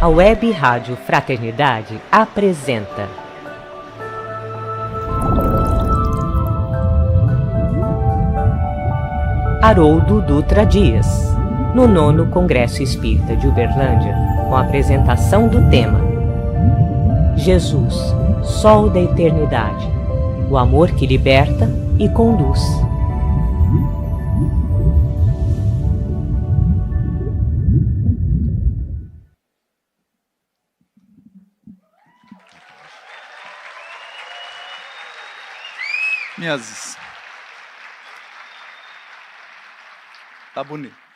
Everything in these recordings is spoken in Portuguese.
A Web Rádio Fraternidade apresenta Haroldo Dutra Dias, no 9º Congresso Espírita de Uberlândia, com a apresentação do tema Jesus, Sol da Eternidade, o amor que liberta e conduz.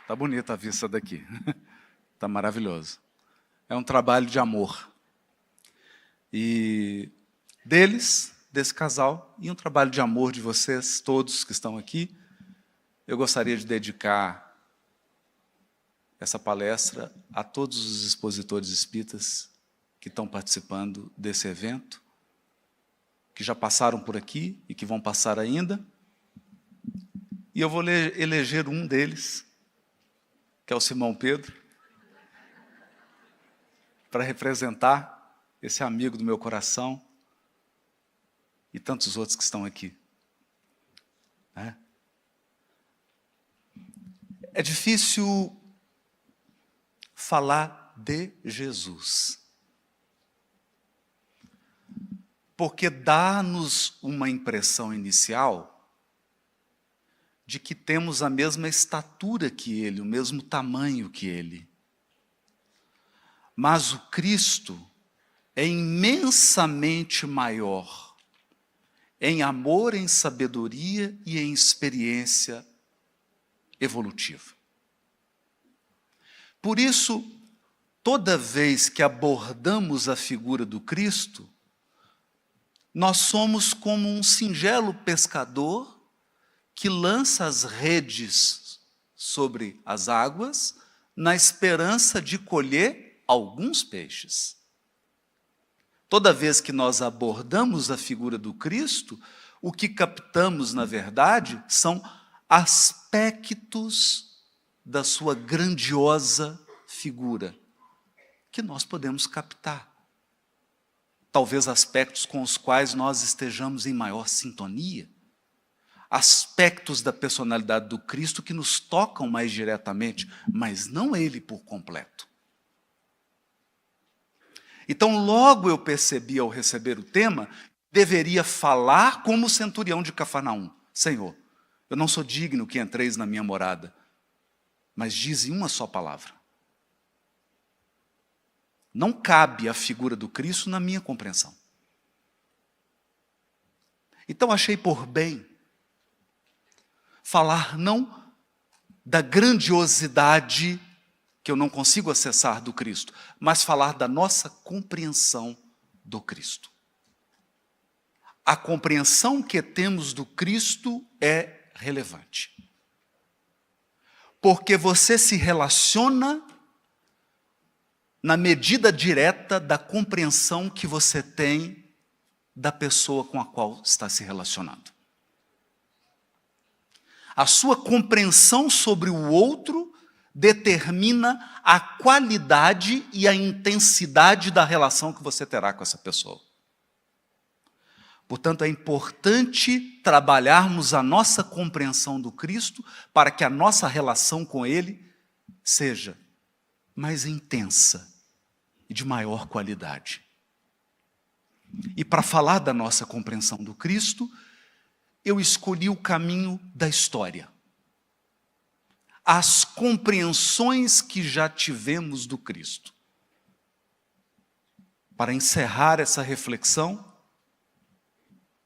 Tá bonita a vista daqui. Tá maravilhoso. É um trabalho de amor. E desse casal, e um trabalho de amor de vocês, todos que estão aqui, eu gostaria de dedicar essa palestra a todos os expositores espíritas que estão participando desse evento, que já passaram por aqui e que vão passar ainda. E eu vou eleger um deles, que é o Simão Pedro, para representar esse amigo do meu coração e tantos outros que estão aqui. É difícil falar de Jesus, porque dá-nos uma impressão inicial de que temos a mesma estatura que Ele, o mesmo tamanho que Ele. Mas o Cristo é imensamente maior em amor, em sabedoria e em experiência evolutiva. Por isso, toda vez que abordamos a figura do Cristo, nós somos como um singelo pescador que lança as redes sobre as águas na esperança de colher alguns peixes. Toda vez que nós abordamos a figura do Cristo, o que captamos, na verdade, são aspectos da sua grandiosa figura, que nós podemos captar. Talvez aspectos com os quais nós estejamos em maior sintonia. Aspectos da personalidade do Cristo que nos tocam mais diretamente, mas não Ele por completo. Então, logo eu percebi, ao receber o tema, deveria falar como o centurião de Cafarnaum. Senhor, eu não sou digno que entreis na minha morada, mas dize uma só palavra. Não cabe a figura do Cristo na minha compreensão. Então, achei por bem falar não da grandiosidade que eu não consigo acessar do Cristo, mas falar da nossa compreensão do Cristo. A compreensão que temos do Cristo é relevante. Porque você se relaciona na medida direta da compreensão que você tem da pessoa com a qual está se relacionando. A sua compreensão sobre o outro determina a qualidade e a intensidade da relação que você terá com essa pessoa. Portanto, é importante trabalharmos a nossa compreensão do Cristo para que a nossa relação com Ele seja mais intensa e de maior qualidade. E para falar da nossa compreensão do Cristo, eu escolhi o caminho da história. As compreensões que já tivemos do Cristo. Para encerrar essa reflexão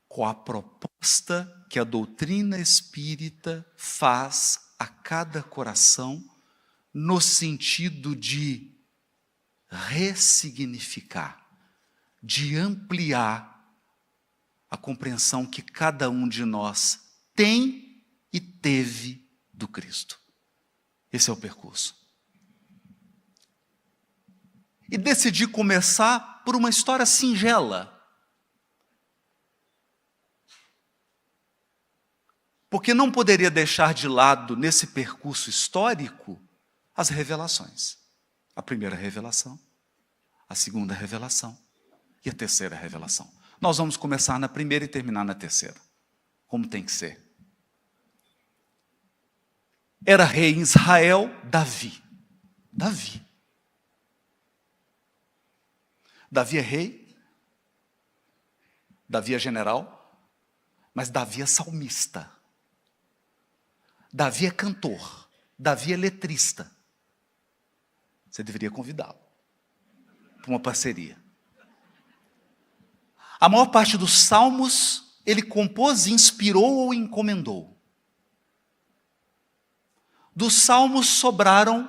com a proposta que a doutrina espírita faz a cada coração no sentido de ressignificar, de ampliar a compreensão que cada um de nós tem e teve do Cristo. Esse é o percurso. E decidi começar por uma história singela. Porque não poderia deixar de lado, nesse percurso histórico, as revelações. A primeira revelação, a segunda revelação e a terceira revelação. Nós vamos começar na primeira e terminar na terceira, como tem que ser. Era rei em Israel Davi. Davi é rei, Davi é general, mas Davi é salmista. Davi é cantor, Davi é letrista. Você deveria convidá-lo para uma parceria. A maior parte dos salmos ele compôs, inspirou ou encomendou. Dos salmos sobraram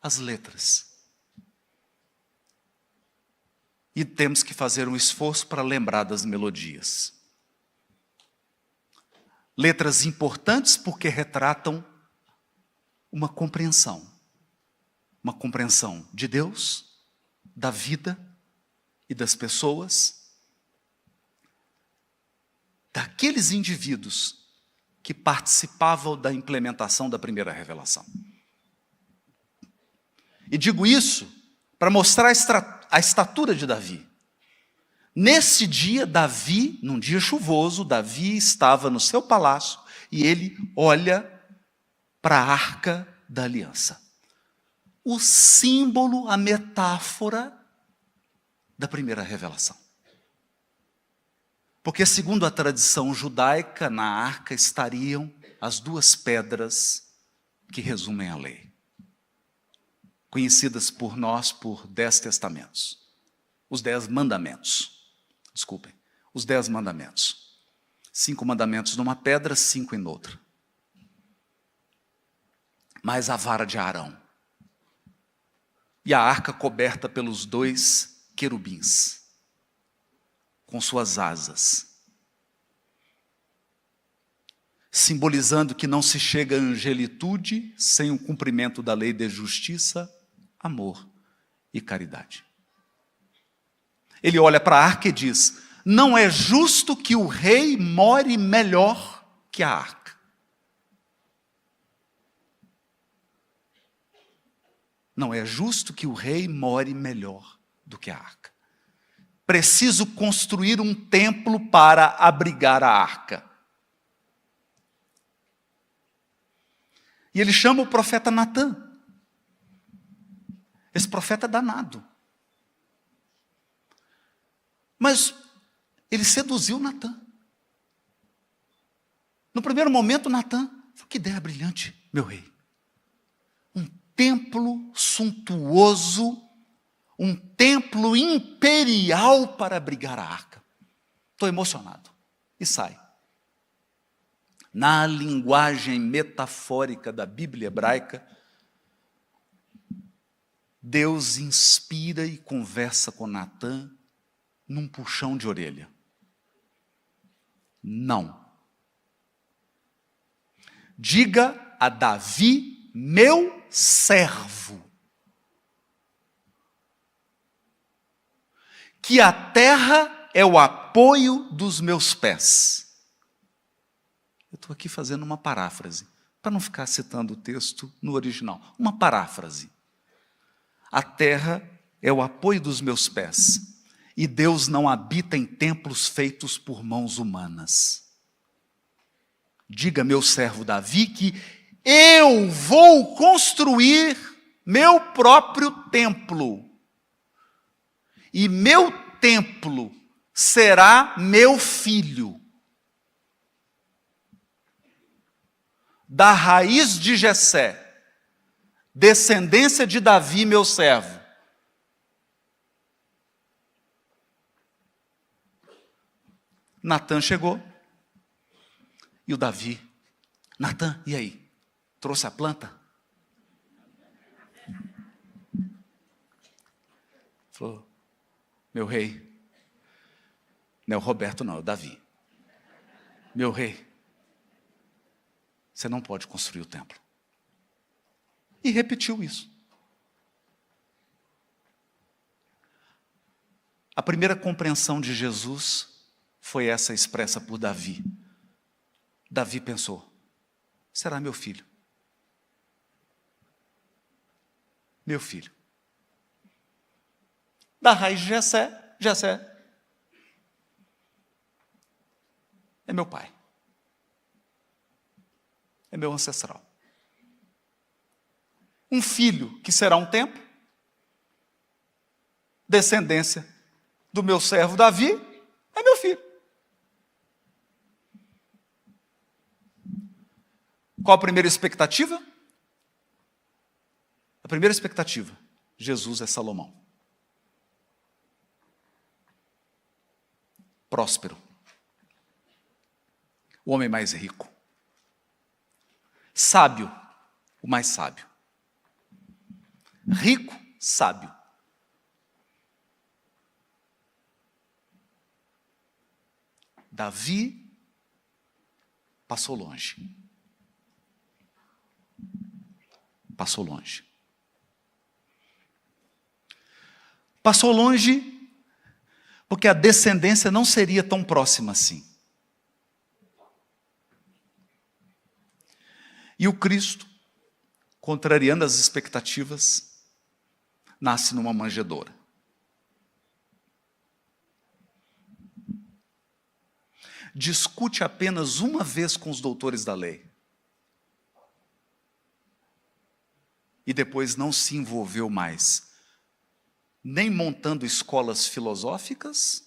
as letras. E temos que fazer um esforço para lembrar das melodias. Letras importantes porque retratam uma compreensão de Deus, da vida e das pessoas, daqueles indivíduos que participavam da implementação da primeira revelação. E digo isso para mostrar a estatura de Davi. Nesse dia, Davi, num dia chuvoso, Davi estava no seu palácio e ele olha para a Arca da Aliança. O símbolo, a metáfora da primeira revelação. Porque, segundo a tradição judaica, na arca estariam as duas pedras que resumem a lei, conhecidas por nós por 10 testamentos. Os 10 mandamentos. Desculpem, os 10 mandamentos. 5 mandamentos numa pedra, 5 em outra. Mais a vara de Arão. E a arca coberta pelos 2 querubins, com suas asas, simbolizando que não se chega à angelitude sem o cumprimento da lei de justiça, amor e caridade. Ele olha para a arca e diz: não é justo que o rei more melhor que a arca. Não é justo que o rei more melhor do que a arca. Preciso construir um templo para abrigar a arca. E ele chama o profeta Natã. Esse profeta é danado. Mas ele seduziu Natã. No primeiro momento, Natã falou: que ideia brilhante, meu rei. Um templo suntuoso, um templo imperial para abrigar a arca. Estou emocionado. E sai. Na linguagem metafórica da Bíblia hebraica, Deus inspira e conversa com Natã num puxão de orelha. Não. Diga a Davi, meu servo, que a terra é o apoio dos meus pés. Eu estou aqui fazendo uma paráfrase, para não ficar citando o texto no original. Uma paráfrase. A terra é o apoio dos meus pés, e Deus não habita em templos feitos por mãos humanas. Diga, meu servo Davi, que eu vou construir meu próprio templo. E meu templo será meu filho. Da raiz de Jessé, descendência de Davi, meu servo. Natã chegou. E o Davi: Natã, e aí? Trouxe a planta? Falou: meu rei, não é o Roberto não, é o Davi. Meu rei, você não pode construir o templo. E repetiu isso. A primeira compreensão de Jesus foi essa expressa por Davi. Davi pensou: será meu filho. Meu filho. da raiz de Jessé. Jessé é meu pai. É meu ancestral. Um filho que será um tempo, descendência do meu servo Davi, é meu filho. Qual a primeira expectativa? A primeira expectativa, Jesus é Salomão. Próspero. O homem mais rico. Sábio, o mais sábio. Rico, sábio. Davi passou longe. Passou longe. Passou longe porque a descendência não seria tão próxima assim. E o Cristo, contrariando as expectativas, nasce numa manjedoura. Discute apenas uma vez com os doutores da lei. E depois não se envolveu mais, nem montando escolas filosóficas,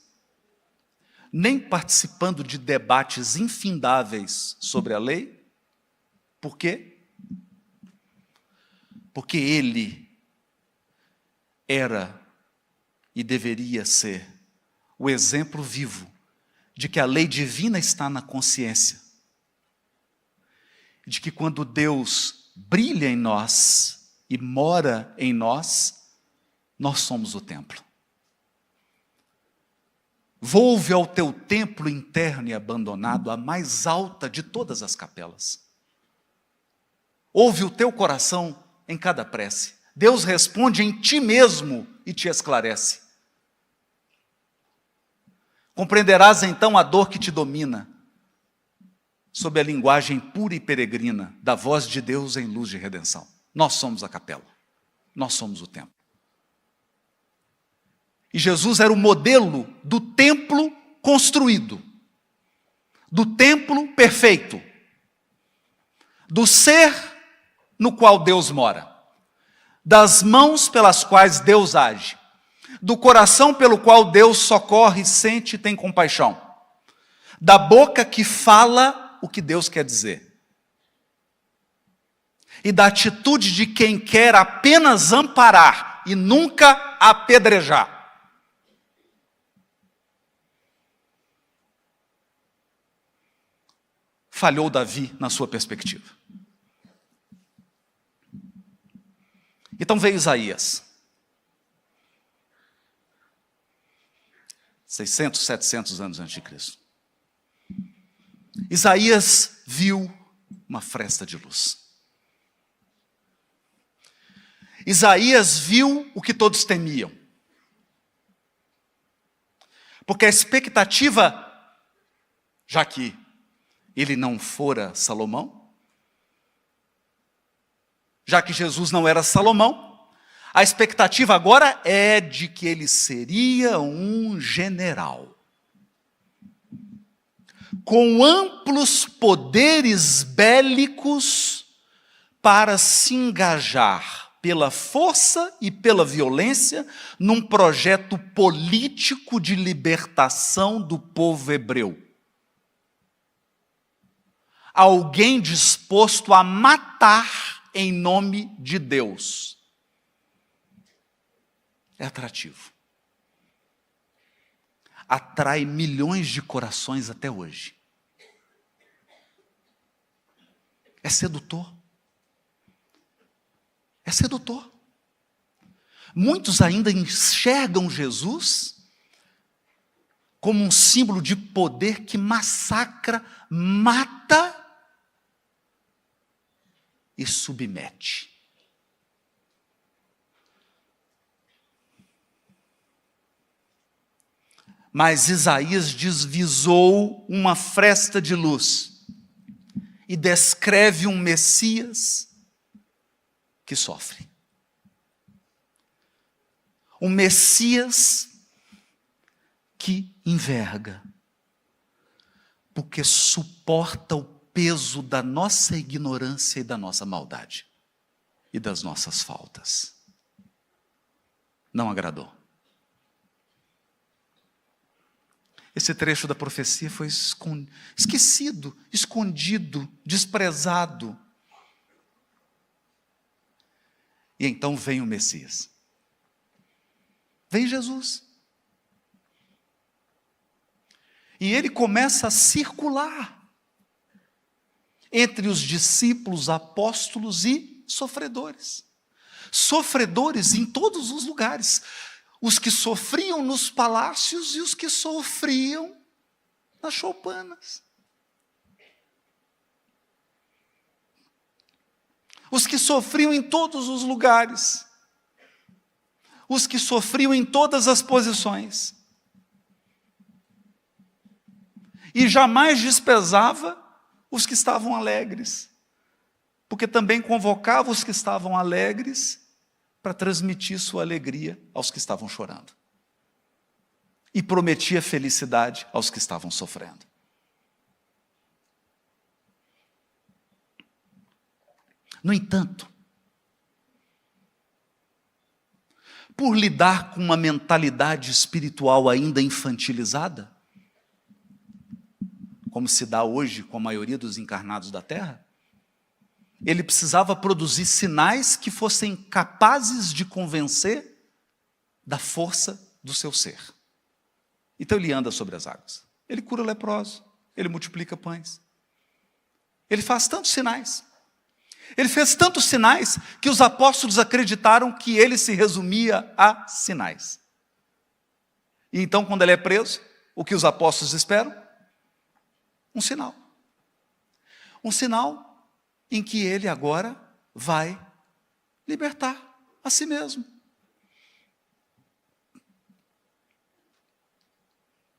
nem participando de debates infindáveis sobre a lei. Por quê? Porque ele era e deveria ser o exemplo vivo de que a lei divina está na consciência, de que quando Deus brilha em nós e mora em nós, nós somos o templo. Volve ao teu templo interno e abandonado, a mais alta de todas as capelas. Ouve o teu coração em cada prece. Deus responde em ti mesmo e te esclarece. Compreenderás então a dor que te domina, sob a linguagem pura e peregrina da voz de Deus em luz de redenção. Nós somos a capela, nós somos o templo. E Jesus era o modelo do templo construído, do templo perfeito, do ser no qual Deus mora, das mãos pelas quais Deus age, do coração pelo qual Deus socorre, sente e tem compaixão, da boca que fala o que Deus quer dizer, e da atitude de quem quer apenas amparar e nunca apedrejar. Falhou Davi na sua perspectiva. Então veio Isaías. 600, 700 anos antes de Cristo. Isaías viu uma fresta de luz. Isaías viu o que todos temiam. Porque a expectativa, já que ele não fora Salomão, já que Jesus não era Salomão, a expectativa agora é de que ele seria um general, com amplos poderes bélicos para se engajar pela força e pela violência num projeto político de libertação do povo hebreu. Alguém disposto a matar em nome de Deus. É atrativo. Atrai milhões de corações até hoje. É sedutor. É sedutor. Muitos ainda enxergam Jesus como um símbolo de poder que massacra, mata e submete. Mas Isaías visou uma fresta de luz e descreve um Messias que sofre. um Messias que enverga, porque suporta o peso da nossa ignorância e da nossa maldade e das nossas faltas. Não agradou. Esse trecho da profecia foi esquecido, escondido, desprezado. E então vem o Messias. Vem Jesus. E ele começa a circular entre os discípulos, apóstolos e sofredores. Sofredores em todos os lugares. Os que sofriam nos palácios e os que sofriam nas choupanas. Os que sofriam em todos os lugares. Os que sofriam em todas as posições. E jamais desprezava os que estavam alegres, porque também convocava os que estavam alegres para transmitir sua alegria aos que estavam chorando. E prometia felicidade aos que estavam sofrendo. No entanto, por lidar com uma mentalidade espiritual ainda infantilizada, como se dá hoje com a maioria dos encarnados da Terra, ele precisava produzir sinais que fossem capazes de convencer da força do seu ser. Então ele anda sobre as águas, ele cura leprosos, ele multiplica pães, ele faz tantos sinais. Ele fez tantos sinais que os apóstolos acreditaram que ele se resumia a sinais. E então, quando ele é preso, o que os apóstolos esperam? Um sinal. Um sinal em que ele agora vai libertar a si mesmo.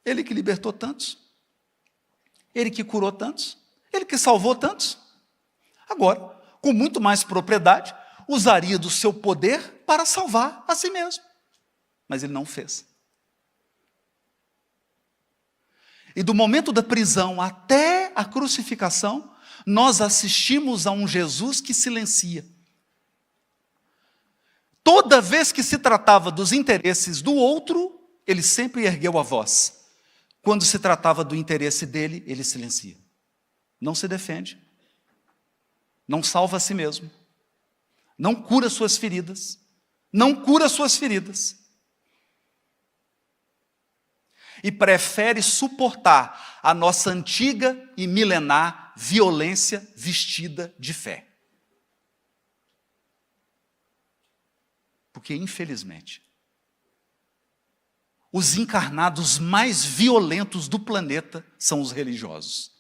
Ele que libertou tantos, ele que curou tantos, ele que salvou tantos, agora, com muito mais propriedade, usaria do seu poder para salvar a si mesmo. Mas ele não fez. E do momento da prisão até a crucificação, nós assistimos a um Jesus que silencia. Toda vez que se tratava dos interesses do outro, ele sempre ergueu a voz. Quando se tratava do interesse dele, ele silencia. Não se defende. Não salva a si mesmo. Não cura suas feridas. Não cura suas feridas. E prefere suportar a nossa antiga e milenar violência vestida de fé. Porque, infelizmente, os encarnados mais violentos do planeta são os religiosos.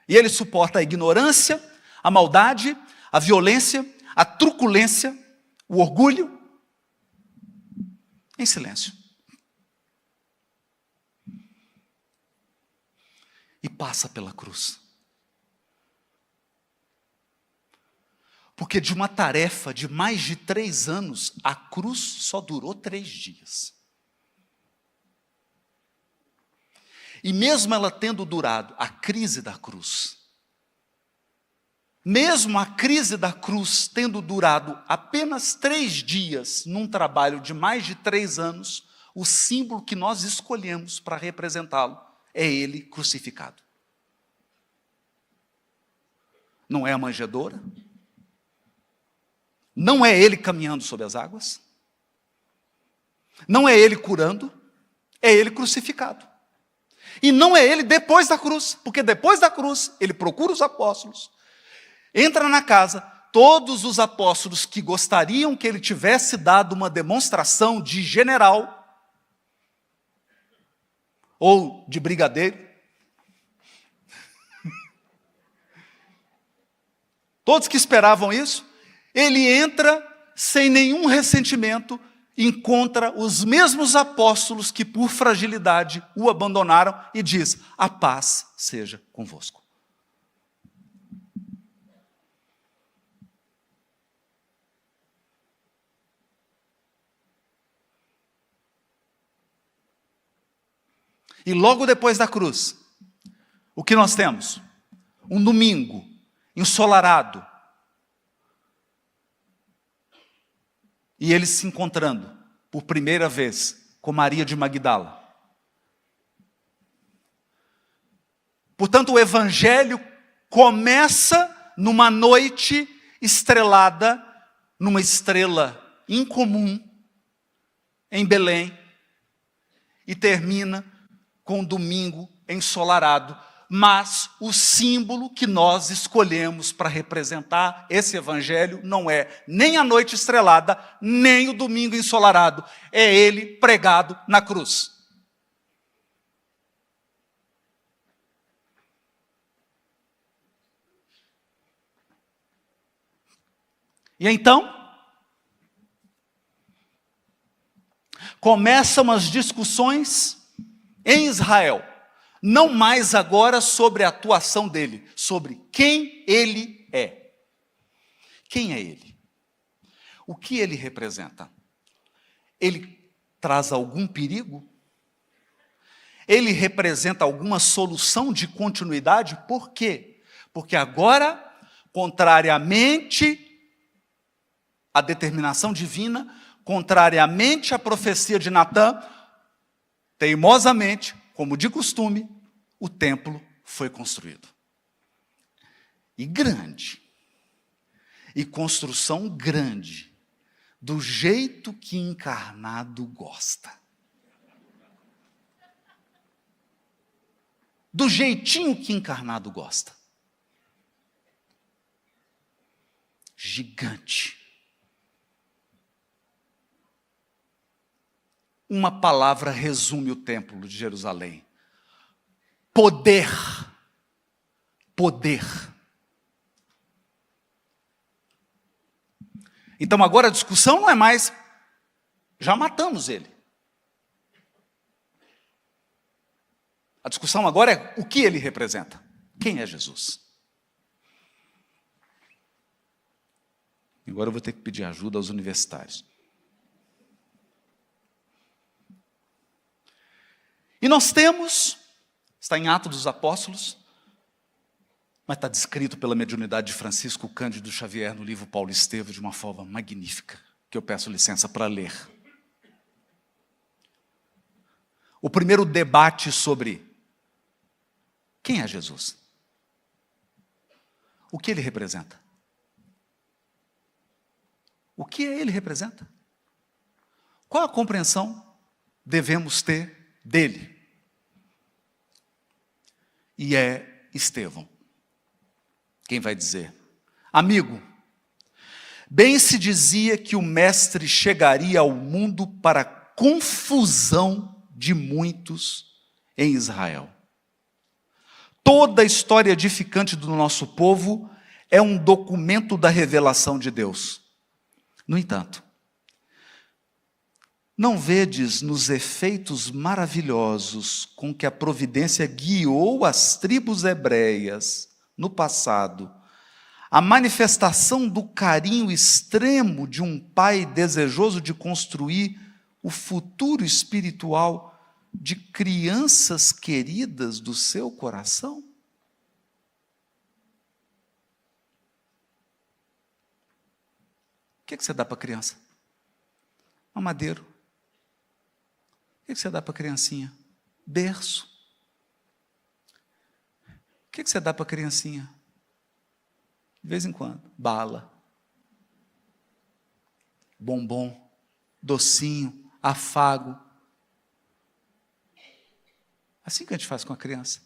E ele suporta a ignorância, a maldade, a violência, a truculência, o orgulho, em silêncio. E passa pela cruz. Porque de uma tarefa de mais de 3 anos, a cruz só durou 3 dias. E mesmo ela tendo durado a crise da cruz, mesmo a crise da cruz tendo durado apenas 3 dias, num trabalho de mais de 3 anos, o símbolo que nós escolhemos para representá-lo é ele crucificado. Não é a manjedoura, não é ele caminhando sobre as águas, não é ele curando, é ele crucificado. E não é ele depois da cruz, porque depois da cruz ele procura os apóstolos, entra na casa, todos os apóstolos que gostariam que ele tivesse dado uma demonstração de general ou de brigadeiro, todos que esperavam isso, ele entra sem nenhum ressentimento, encontra os mesmos apóstolos que por fragilidade o abandonaram e diz: a paz seja convosco. E logo depois da cruz, o que nós temos? Um domingo ensolarado. E ele se encontrando por primeira vez com Maria de Magdala. Portanto, o evangelho começa numa noite estrelada, numa estrela incomum, em Belém, e termina com um domingo ensolarado. Mas o símbolo que nós escolhemos para representar esse evangelho não é nem a noite estrelada, nem o domingo ensolarado. É ele pregado na cruz. E então, começam as discussões em Israel. Não mais agora sobre a atuação dele, sobre quem ele é. Quem é ele? O que ele representa? Ele traz algum perigo? Ele representa alguma solução de continuidade? Por quê? Porque agora, contrariamente à determinação divina, contrariamente à profecia de Natã, teimosamente, como de costume, o templo foi construído. E grande. E construção grande. Do jeito que encarnado gosta. Do jeitinho que encarnado gosta. Gigante. Uma palavra resume o templo de Jerusalém. Poder. Poder. Então agora a discussão não é mais, já matamos ele. A discussão agora é o que ele representa. Quem é Jesus? Agora eu vou ter que pedir ajuda aos universitários. E nós temos, está em Atos dos Apóstolos, mas está descrito pela mediunidade de Francisco Cândido Xavier no livro Paulo Estevam de uma forma magnífica, que eu peço licença para ler. O primeiro debate sobre quem é Jesus? O que ele representa? O que ele representa? Qual a compreensão devemos ter dele? E é Estevão quem vai dizer: amigo, bem se dizia que o mestre chegaria ao mundo para a confusão de muitos em Israel. Toda a história edificante do nosso povo é um documento da revelação de Deus. No entanto, não vedes nos efeitos maravilhosos com que a providência guiou as tribos hebreias no passado, a manifestação do carinho extremo de um pai desejoso de construir o futuro espiritual de crianças queridas do seu coração? O que você dá para a criança? Mamadeiro. O que você dá para a criancinha? Berço. O que você dá para a criancinha? De vez em quando, bala, bombom, docinho, afago. Assim que a gente faz com a criança.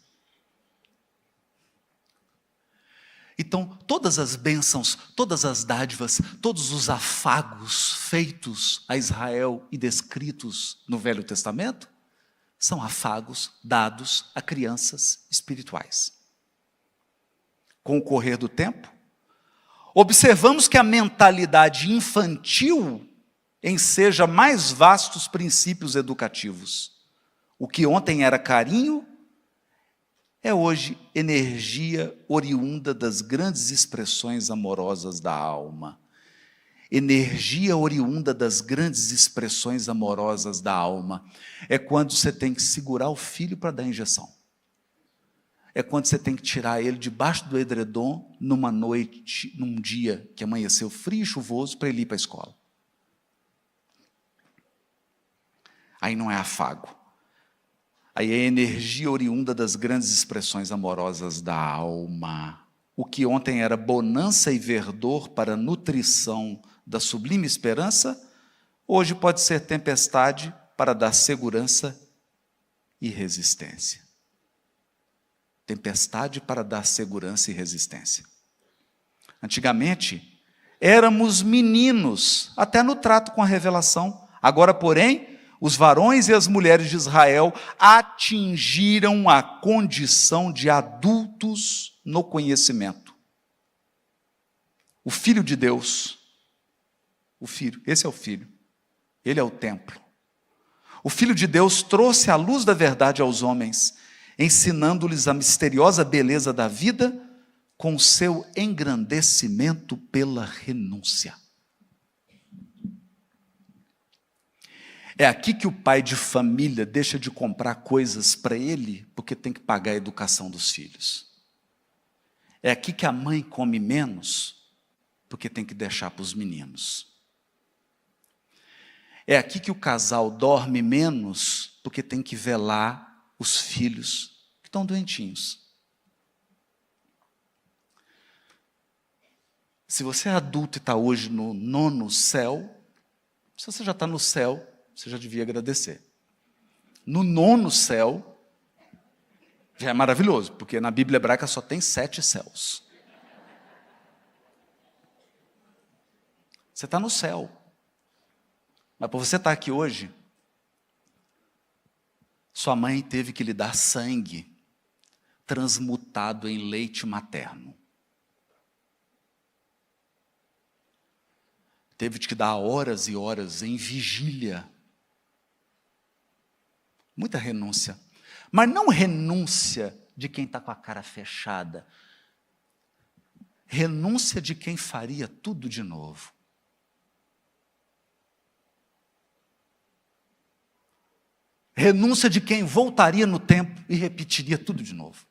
Então, todas as bênçãos, todas as dádivas, todos os afagos feitos a Israel e descritos no Velho Testamento, são afagos dados a crianças espirituais. Com o correr do tempo, observamos que a mentalidade infantil enseja mais vastos princípios educativos. O que ontem era carinho, é hoje energia oriunda das grandes expressões amorosas da alma. energia oriunda das grandes expressões amorosas da alma. É quando você tem que segurar o filho para dar injeção. É quando você tem que tirar ele debaixo do edredom numa noite, num dia que amanheceu frio e chuvoso para ele ir para a escola. Aí não é afago. Aí é energia oriunda das grandes expressões amorosas da alma. O que ontem era bonança e verdor para a nutrição da sublime esperança, hoje pode ser tempestade para dar segurança e resistência. Tempestade para dar segurança e resistência. Antigamente, éramos meninos, até no trato com a revelação. Agora, porém, os varões e as mulheres de Israel atingiram a condição de adultos no conhecimento. O Filho de Deus, o Filho, esse é o Filho, ele é o templo. O Filho de Deus trouxe a luz da verdade aos homens, ensinando-lhes a misteriosa beleza da vida com o seu engrandecimento pela renúncia. É aqui que o pai de família deixa de comprar coisas para ele, porque tem que pagar a educação dos filhos. É aqui que a mãe come menos, porque tem que deixar para os meninos. É aqui que o casal dorme menos, porque tem que velar os filhos que estão doentinhos. Se você é adulto e está hoje no 9º céu, se você já está no céu, você já devia agradecer. No 9º céu, já é maravilhoso, porque na Bíblia hebraica só tem 7 céus. Você está no céu. Mas para você estar aqui hoje, sua mãe teve que lhe dar sangue transmutado em leite materno. Teve que dar horas e horas em vigília. Muita renúncia. Mas não renúncia de quem está com a cara fechada. Renúncia de quem faria tudo de novo. Renúncia de quem voltaria no tempo e repetiria tudo de novo.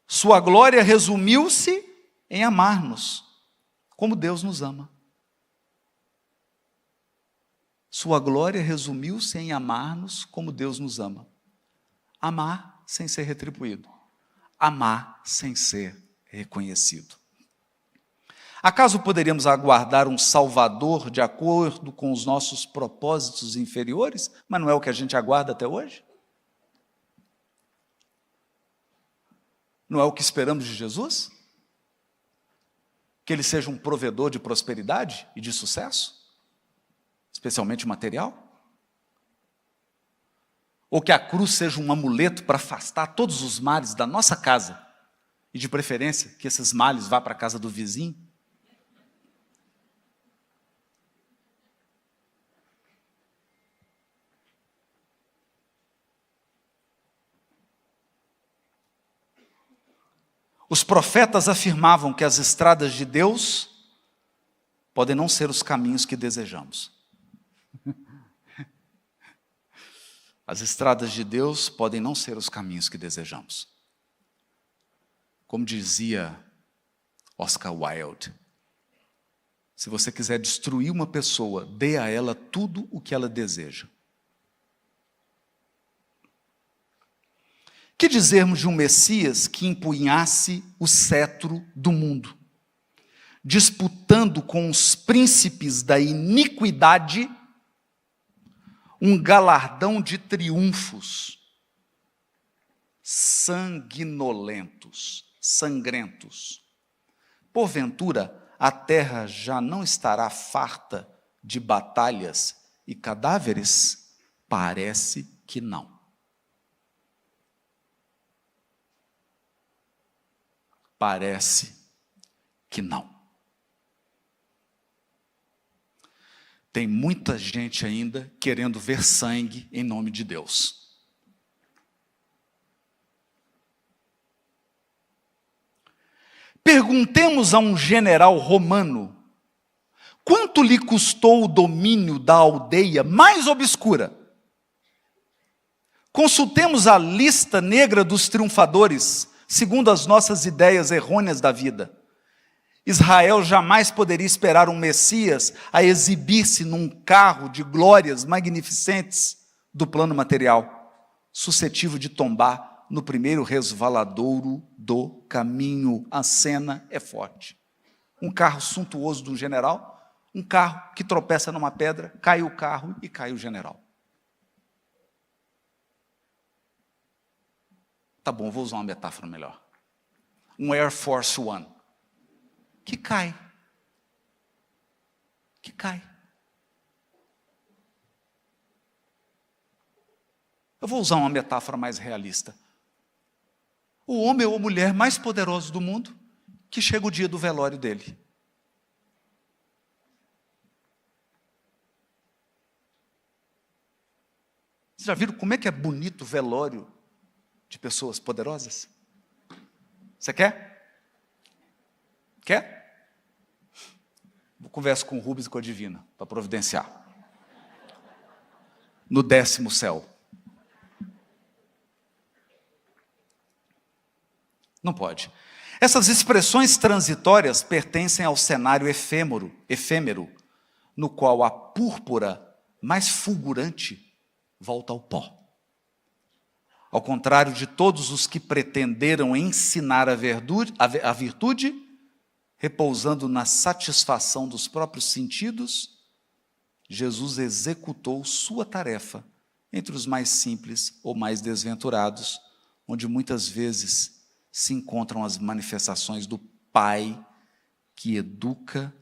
Sua glória resumiu-se em amar-nos, como Deus nos ama. Sua glória resumiu-se em amar-nos como Deus nos ama. Amar sem ser retribuído. Amar sem ser reconhecido. Acaso poderíamos aguardar um Salvador de acordo com os nossos propósitos inferiores, mas não é o que a gente aguarda até hoje? Não é o que esperamos de Jesus? Que ele seja um provedor de prosperidade e de sucesso? Especialmente material? Ou que a cruz seja um amuleto para afastar todos os males da nossa casa? E de preferência, que esses males vá para a casa do vizinho? Os profetas afirmavam que as estradas de Deus podem não ser os caminhos que desejamos. As estradas de Deus podem não ser os caminhos que desejamos. Como dizia Oscar Wilde, se você quiser destruir uma pessoa, dê a ela tudo o que ela deseja. Que dizermos de um Messias que empunhasse o cetro do mundo, disputando com os príncipes da iniquidade um galardão de triunfos sanguinolentos, sangrentos. Porventura, a terra já não estará farta de batalhas e cadáveres? Parece que não. Parece que não. Tem muita gente ainda querendo ver sangue em nome de Deus. Perguntemos a um general romano quanto lhe custou o domínio da aldeia mais obscura. Consultemos a lista negra dos triunfadores, segundo as nossas ideias errôneas da vida. Israel jamais poderia esperar um Messias a exibir-se num carro de glórias magnificentes do plano material, suscetível de tombar no primeiro resvaladouro do caminho. A cena é forte. Um carro suntuoso de um general, um carro que tropeça numa pedra, cai o carro e cai o general. Tá bom, vou usar uma metáfora melhor. Um Air Force One, que cai. Que cai. Eu vou usar uma metáfora mais realista. O homem ou a mulher mais poderoso do mundo, que chega o dia do velório dele. Vocês já viram como é que é bonito o velório de pessoas poderosas? Você quer? Quer? Vou conversar com o Rubens e com a Divina, para providenciar. No 10º céu. Não pode. Essas expressões transitórias pertencem ao cenário efêmero, no qual a púrpura mais fulgurante volta ao pó. Ao contrário de todos os que pretenderam ensinar a virtude, repousando na satisfação dos próprios sentidos, Jesus executou sua tarefa entre os mais simples ou mais desventurados, onde muitas vezes se encontram as manifestações do Pai que educa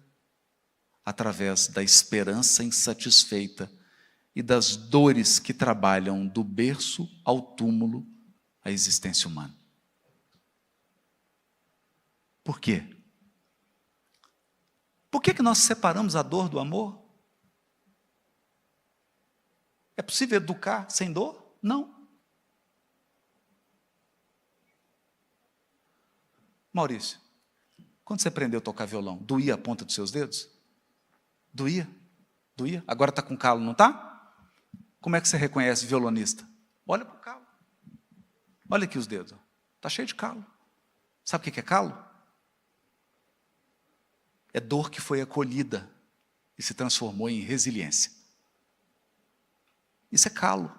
através da esperança insatisfeita e das dores que trabalham do berço ao túmulo a existência humana. Por quê? Por que nós separamos a dor do amor? É possível educar sem dor? Não. Maurício, quando você aprendeu a tocar violão, doía a ponta dos seus dedos? Doía? Doía? Agora está com calo, não está? Como é que você reconhece violonista? Olha para o calo. Olha aqui os dedos. Está cheio de calo. Sabe o que é calo? É dor que foi acolhida e se transformou em resiliência. Isso é calo.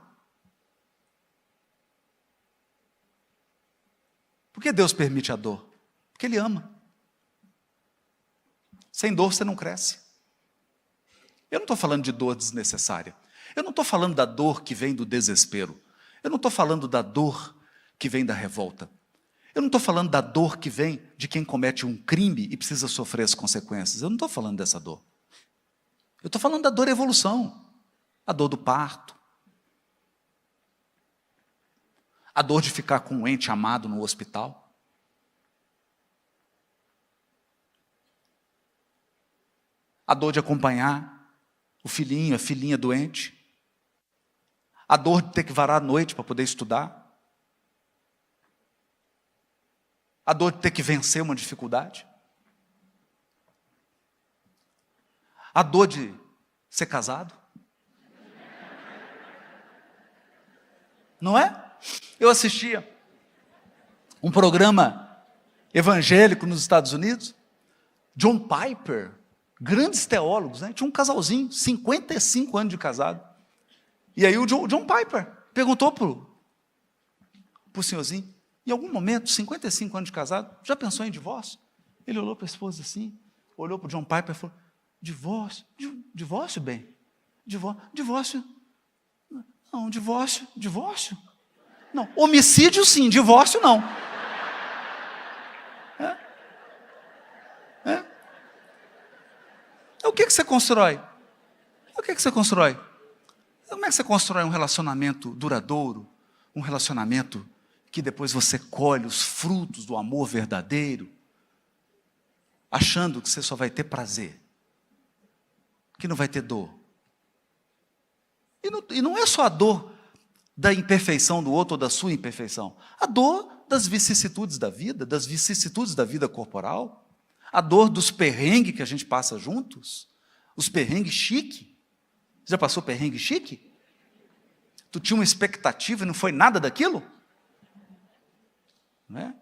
Por que Deus permite a dor? Porque Ele ama. Sem dor você não cresce. Eu não estou falando de dor desnecessária. Eu não estou falando da dor que vem do desespero. Eu não estou falando da dor que vem da revolta. Eu não estou falando da dor que vem de quem comete um crime e precisa sofrer as consequências. Eu não estou falando dessa dor. Eu estou falando da dor evolução. A dor do parto. A dor de ficar com um ente amado no hospital. A dor de acompanhar o filhinho, a filhinha doente. A dor de ter que varar a noite para poder estudar. A dor de ter que vencer uma dificuldade. A dor de ser casado. Não é? Eu assistia um programa evangélico nos Estados Unidos. John Piper, grandes teólogos, né? Tinha um casalzinho, 55 anos de casado. E aí o John Piper perguntou para o senhorzinho, em algum momento, 55 anos de casado, já pensou em divórcio? Ele olhou para a esposa assim, olhou para o John Piper e falou, divórcio? Divórcio, bem? Divórcio? Não, divórcio? Não, homicídio sim, divórcio não. O que você constrói? O que você constrói? Como é que você constrói um relacionamento duradouro? Um relacionamento que depois você colhe os frutos do amor verdadeiro, achando que você só vai ter prazer, que não vai ter dor. E não é só a dor da imperfeição do outro ou da sua imperfeição. A dor das vicissitudes da vida corporal, a dor dos perrengues que a gente passa juntos, os perrengues chique. Você já passou perrengue chique? Tu tinha uma expectativa e não foi nada daquilo? Não é?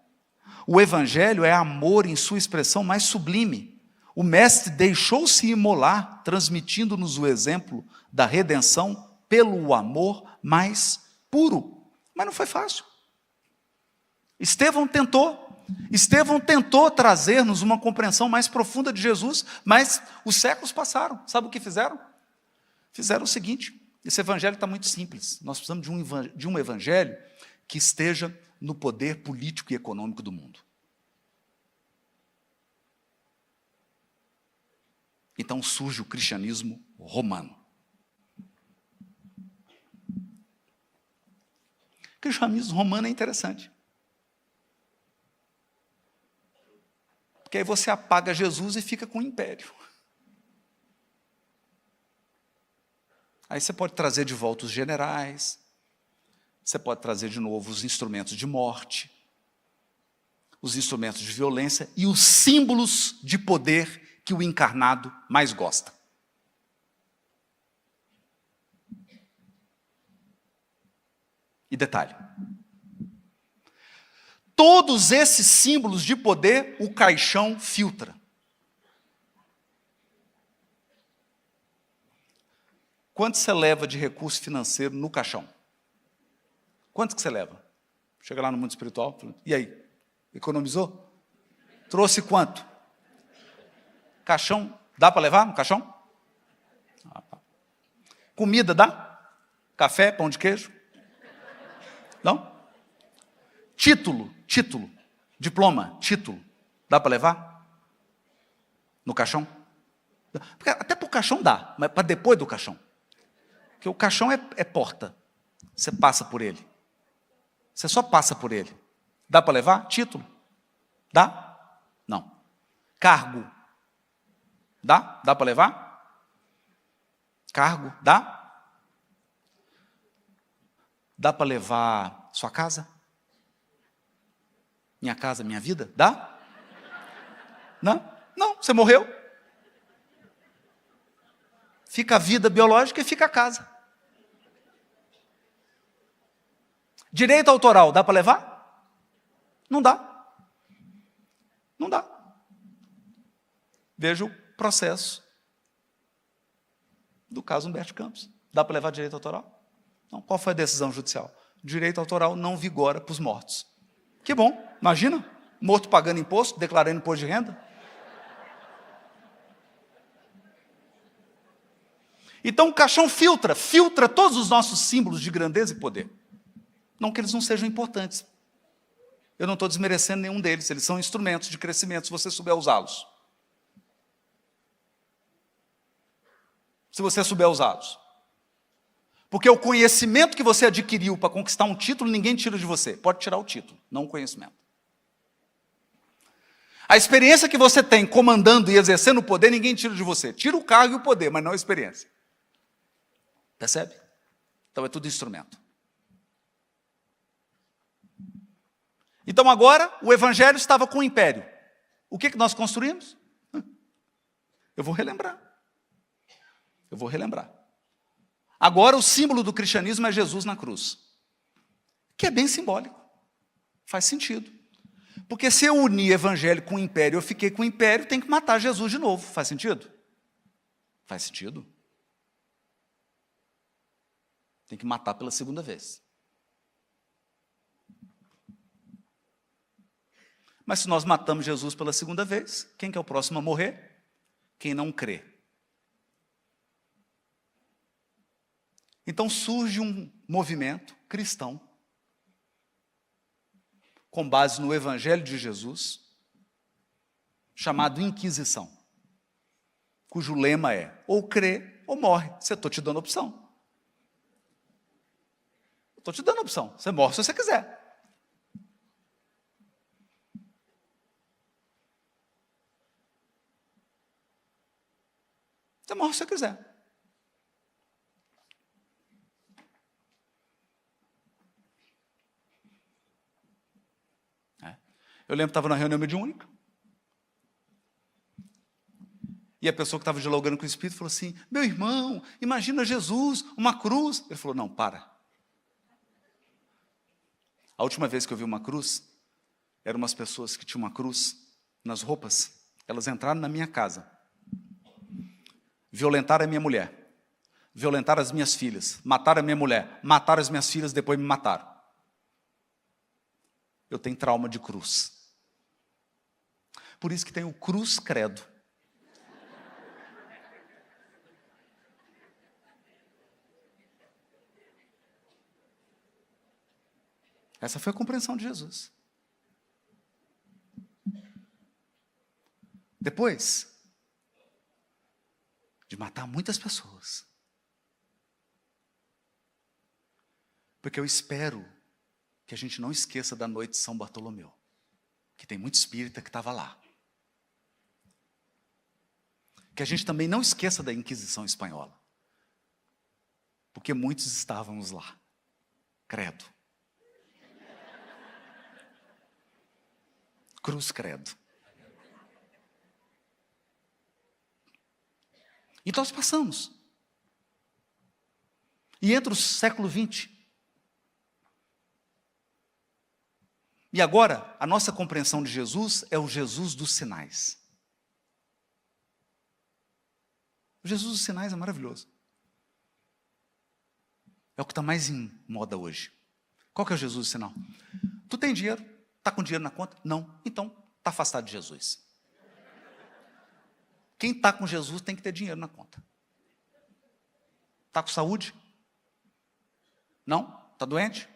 O Evangelho é amor em sua expressão mais sublime. O Mestre deixou-se imolar, transmitindo-nos o exemplo da redenção pelo amor mais puro. Mas não foi fácil. Estevão tentou trazer-nos uma compreensão mais profunda de Jesus, mas os séculos passaram. Sabe o que fizeram? Fizeram o seguinte: esse evangelho está muito simples. Nós precisamos de um evangelho que esteja no poder político e econômico do mundo. Então surge o cristianismo romano. O cristianismo romano é interessante. Porque aí você apaga Jesus e fica com o império. Aí você pode trazer de volta os generais, você pode trazer de novo os instrumentos de morte, os instrumentos de violência e os símbolos de poder que o encarnado mais gosta. E detalhe, todos esses símbolos de poder o caixão filtra. Quanto você leva de recurso financeiro no caixão? Quanto que você leva? Chega lá no mundo espiritual, e aí? Economizou? Trouxe quanto? Caixão, dá para levar no caixão? Comida dá? Café, pão de queijo? Não? Título, diploma, título, dá para levar? No caixão? Porque até para o caixão dá, mas para depois do caixão. Porque o caixão é porta, você passa por ele. Você só passa por ele. Dá para levar? Título? Dá? Não. Cargo? Dá? Dá para levar? Cargo? Dá? Dá para levar sua casa? Minha casa, minha vida? Dá? Não? Não, você morreu. Fica a vida biológica e fica a casa. Direito autoral, dá para levar? Não dá. Não dá. Veja o processo do caso Humberto Campos. Dá para levar direito autoral? Não. Qual foi a decisão judicial? Direito autoral não vigora para os mortos. Que bom, imagina, morto pagando imposto, declarando imposto de renda. Então o caixão filtra todos os nossos símbolos de grandeza e poder. Não que eles não sejam importantes. Eu não estou desmerecendo nenhum deles, eles são instrumentos de crescimento, se você souber usá-los. Se você souber usá-los. Porque o conhecimento que você adquiriu para conquistar um título, ninguém tira de você. Pode tirar o título, não o conhecimento. A experiência que você tem comandando e exercendo o poder, ninguém tira de você. Tira o cargo e o poder, mas não a experiência. Percebe? Então é tudo instrumento. Então agora, o evangelho estava com o império. O que nós construímos? Eu vou relembrar. Agora o símbolo do cristianismo é Jesus na cruz. Que é bem simbólico. Faz sentido. Porque se eu unir evangelho com o império, eu fiquei com o império, tem que matar Jesus de novo. Faz sentido? Faz sentido. Tem que matar pela segunda vez. Mas se nós matamos Jesus pela segunda vez, quem que é o próximo a morrer? Quem não crê. Então surge um movimento cristão, com base no Evangelho de Jesus, chamado Inquisição, cujo lema é, ou crê ou morre. Você estou te dando opção. Estou te dando opção. Você morre se você quiser. Você morre se você quiser. Eu lembro que estava na reunião mediúnica. E a pessoa que estava dialogando com o Espírito falou assim, meu irmão, imagina Jesus, uma cruz. Ele falou, não, para. A última vez que eu vi uma cruz, eram umas pessoas que tinham uma cruz nas roupas. Elas entraram na minha casa, violentaram a minha mulher, violentaram as minhas filhas, mataram a minha mulher, mataram as minhas filhas, depois me mataram. Eu tenho trauma de cruz. Por isso que tem o cruz credo. Essa foi a compreensão de Jesus. Depois de matar muitas pessoas, porque eu espero que a gente não esqueça da noite de São Bartolomeu, que tem muito espírita que estava lá. Que a gente também não esqueça da Inquisição Espanhola, porque muitos estávamos lá. Credo. Cruz credo. E nós passamos. E entra o século XX. E agora, a nossa compreensão de Jesus é o Jesus dos sinais. O Jesus dos sinais é maravilhoso. É o que está mais em moda hoje. Qual que é o Jesus do sinal? Tu tem dinheiro? Está com dinheiro na conta? Não. Então, está afastado de Jesus. Quem está com Jesus tem que ter dinheiro na conta. Está com saúde? Não? Está doente?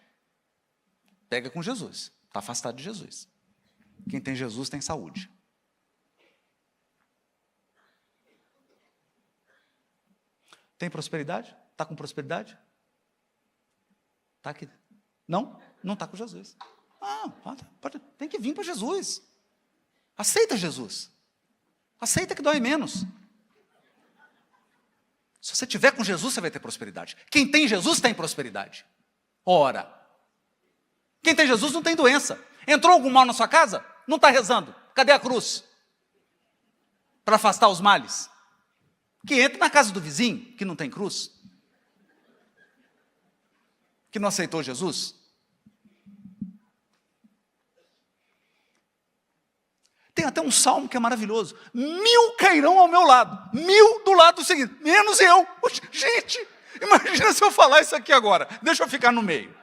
Pega com Jesus. Está afastado de Jesus. Quem tem Jesus tem saúde. Tem prosperidade? Está com prosperidade? Está aqui? Não? Não está com Jesus. Tem que vir para Jesus. Aceita Jesus. Aceita que dói menos. Se você tiver com Jesus, você vai ter prosperidade. Quem tem Jesus tem prosperidade. Ora. Quem tem Jesus não tem doença. Entrou algum mal na sua casa? Não está rezando. Cadê a cruz? Para afastar os males. Que entre na casa do vizinho, que não tem cruz. Que não aceitou Jesus. Tem até um salmo que é maravilhoso. 1000 cairão ao meu lado, 1000 do lado seguinte, menos eu. Poxa, gente, imagina se eu falar isso aqui agora. Deixa eu ficar no meio.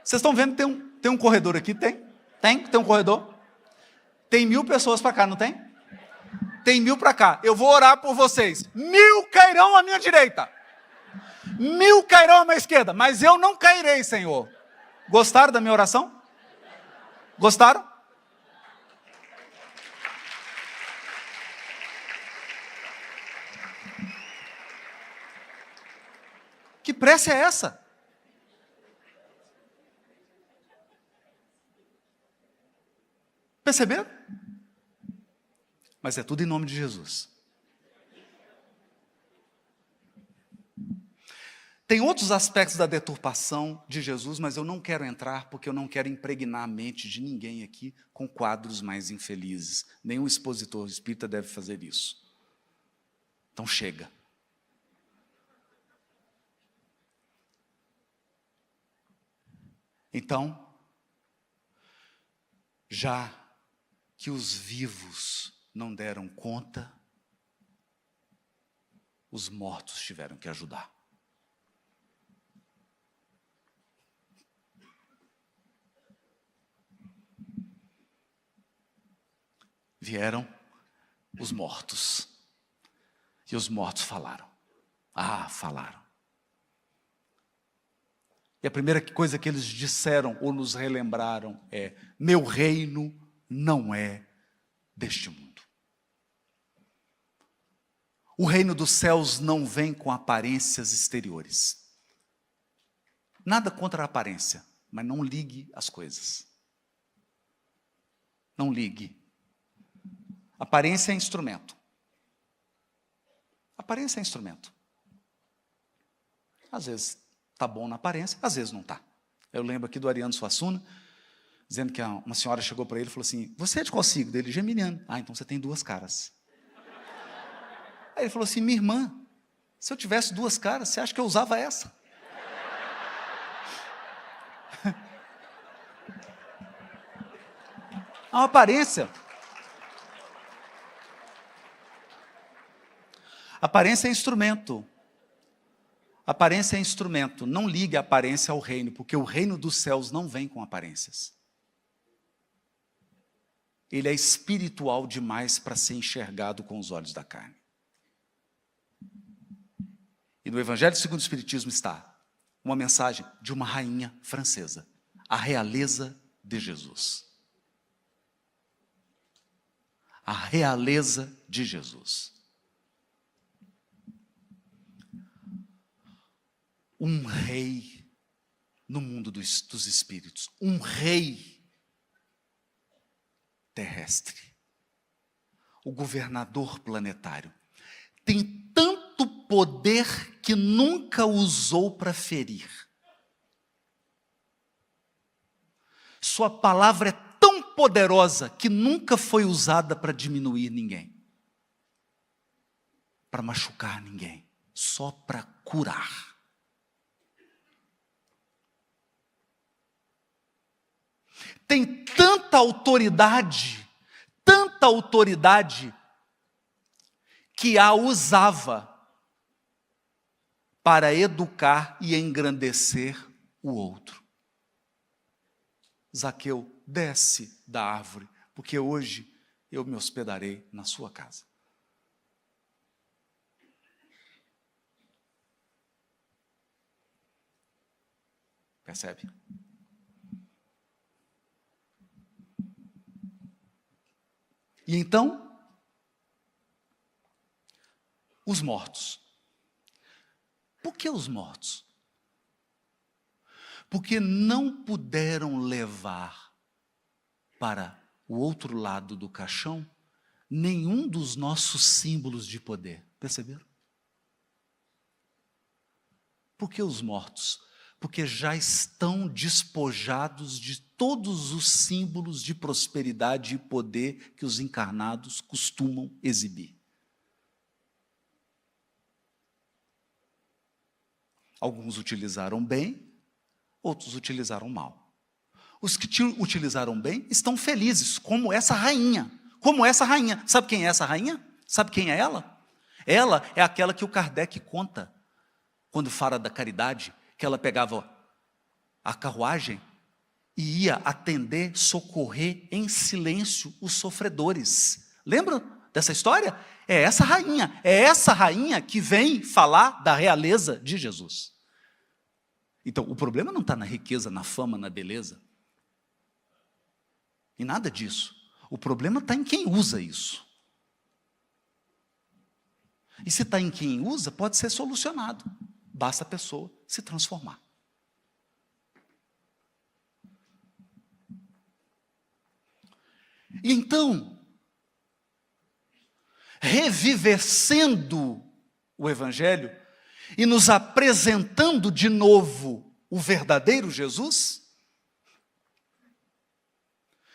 Vocês estão vendo que tem um corredor aqui? Tem um corredor. Tem 1000 pessoas para cá, não tem? Tem 1000 para cá. Eu vou orar por vocês. 1000 cairão à minha direita. 1000 cairão à minha esquerda. Mas eu não cairei, Senhor. Gostaram da minha oração? Gostaram? Que prece é essa? Perceberam? Mas é tudo em nome de Jesus. Tem outros aspectos da deturpação de Jesus, mas eu não quero entrar, porque eu não quero impregnar a mente de ninguém aqui com quadros mais infelizes. Nenhum expositor espírita deve fazer isso. Então chega. Então, já que os vivos não deram conta, os mortos tiveram que ajudar. Vieram os mortos. E os mortos falaram. Falaram. E a primeira coisa que eles disseram ou nos relembraram é: meu reino não é deste mundo. O reino dos céus não vem com aparências exteriores. Nada contra a aparência, mas não ligue as coisas. Não ligue. Aparência é instrumento. Aparência é instrumento. Às vezes está bom na aparência, às vezes não está. Eu lembro aqui do Ariano Suassuna, dizendo que uma senhora chegou para ele e falou assim, você é de qual signo? Ele, geminiano. Ah, então você tem duas caras. Aí ele falou assim, minha irmã, se eu tivesse duas caras, você acha que eu usava essa? É uma aparência. Aparência é instrumento. Aparência é instrumento. Não ligue a aparência ao reino, porque o reino dos céus não vem com aparências. Ele é espiritual demais para ser enxergado com os olhos da carne. E no Evangelho segundo o Espiritismo está uma mensagem de uma rainha francesa, a realeza de Jesus. A realeza de Jesus. Um rei no mundo dos espíritos, um rei terrestre, o governador planetário, tem tanto poder que nunca usou para ferir. Sua palavra é tão poderosa que nunca foi usada para diminuir ninguém, para machucar ninguém, só para curar. Tem tanta autoridade, que a usava para educar e engrandecer o outro. Zaqueu, desce da árvore, porque hoje eu me hospedarei na sua casa. Percebe? E então, os mortos. Por que os mortos? Porque não puderam levar para o outro lado do caixão nenhum dos nossos símbolos de poder. Perceberam? Por que os mortos? Porque já estão despojados de todos os símbolos de prosperidade e poder que os encarnados costumam exibir. Alguns utilizaram bem, outros utilizaram mal. Os que utilizaram bem estão felizes, como essa rainha. Como essa rainha. Sabe quem é essa rainha? Sabe quem é ela? Ela é aquela que o Kardec conta, quando fala da caridade, que ela pegava a carruagem e ia atender, socorrer em silêncio os sofredores. Lembra dessa história? É essa rainha que vem falar da realeza de Jesus. Então, o problema não está na riqueza, na fama, na beleza. E nada disso. O problema está em quem usa isso. E se está em quem usa, pode ser solucionado. Basta a pessoa se transformar. E então, revivescendo o Evangelho e nos apresentando de novo o verdadeiro Jesus,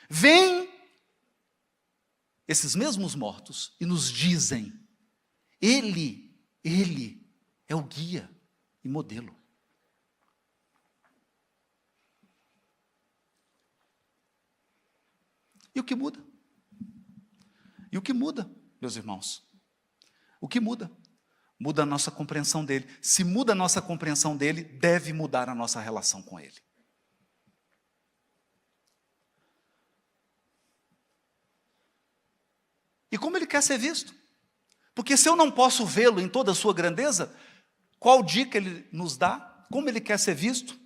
vêm esses mesmos mortos e nos dizem, Ele é o guia e modelo. E o que muda? E o que muda, meus irmãos? O que muda? Muda a nossa compreensão dele. Se muda a nossa compreensão dele, deve mudar a nossa relação com ele. E como ele quer ser visto? Porque se eu não posso vê-lo em toda a sua grandeza, qual dica ele nos dá? Como ele quer ser visto?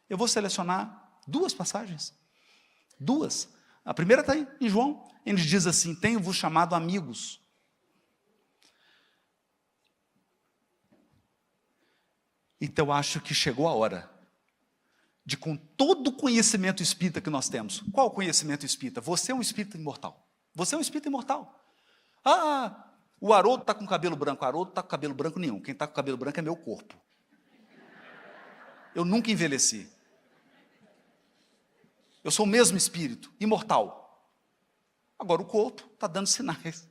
Eu vou selecionar duas passagens. Duas. A primeira está em João. Ele diz assim, tenho-vos chamado amigos. Então, eu acho que chegou a hora de, com todo o conhecimento espírita que nós temos, qual o conhecimento espírita? Você é um espírito imortal. Você é um espírito imortal. Ah, o Haroldo está com cabelo branco. O Haroldo está com cabelo branco nenhum. Quem está com cabelo branco é meu corpo. Eu nunca envelheci. Eu sou o mesmo espírito, imortal. Agora o corpo está dando sinais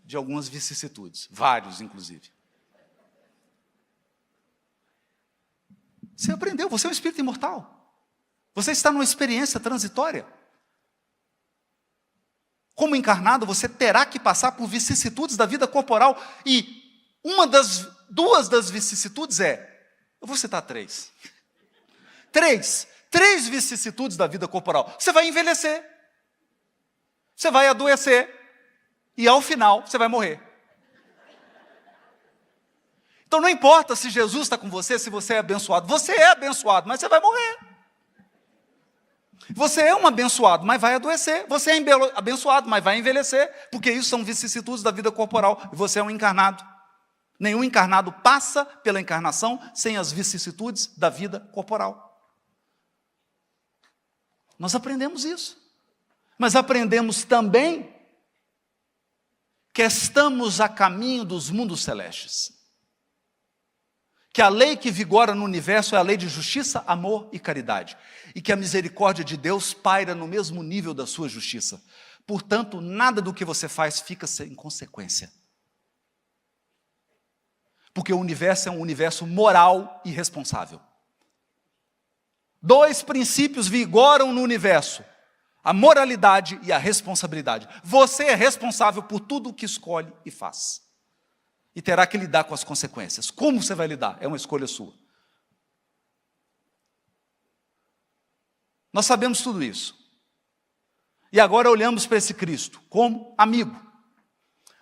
de algumas vicissitudes, vários inclusive. Você aprendeu, você é um espírito imortal. Você está numa experiência transitória. Como encarnado, você terá que passar por vicissitudes da vida corporal. E duas das vicissitudes eu vou citar três. Três vicissitudes da vida corporal. Você vai envelhecer. Você vai adoecer. E ao final, você vai morrer. Então não importa se Jesus está com você, se você é abençoado. Você é abençoado, mas você vai morrer. Você é um abençoado, mas vai adoecer. Você é abençoado, mas vai envelhecer. Porque isso são vicissitudes da vida corporal. E você é um encarnado. Nenhum encarnado passa pela encarnação sem as vicissitudes da vida corporal. Nós aprendemos isso. Mas aprendemos também que estamos a caminho dos mundos celestes. Que a lei que vigora no universo é a lei de justiça, amor e caridade. E que a misericórdia de Deus paira no mesmo nível da sua justiça. Portanto, nada do que você faz fica sem consequência. Porque o universo é um universo moral e responsável. Dois princípios vigoram no universo: a moralidade e a responsabilidade. Você é responsável por tudo o que escolhe e faz. E terá que lidar com as consequências. Como você vai lidar? É uma escolha sua. Nós sabemos tudo isso. E agora olhamos para esse Cristo como amigo.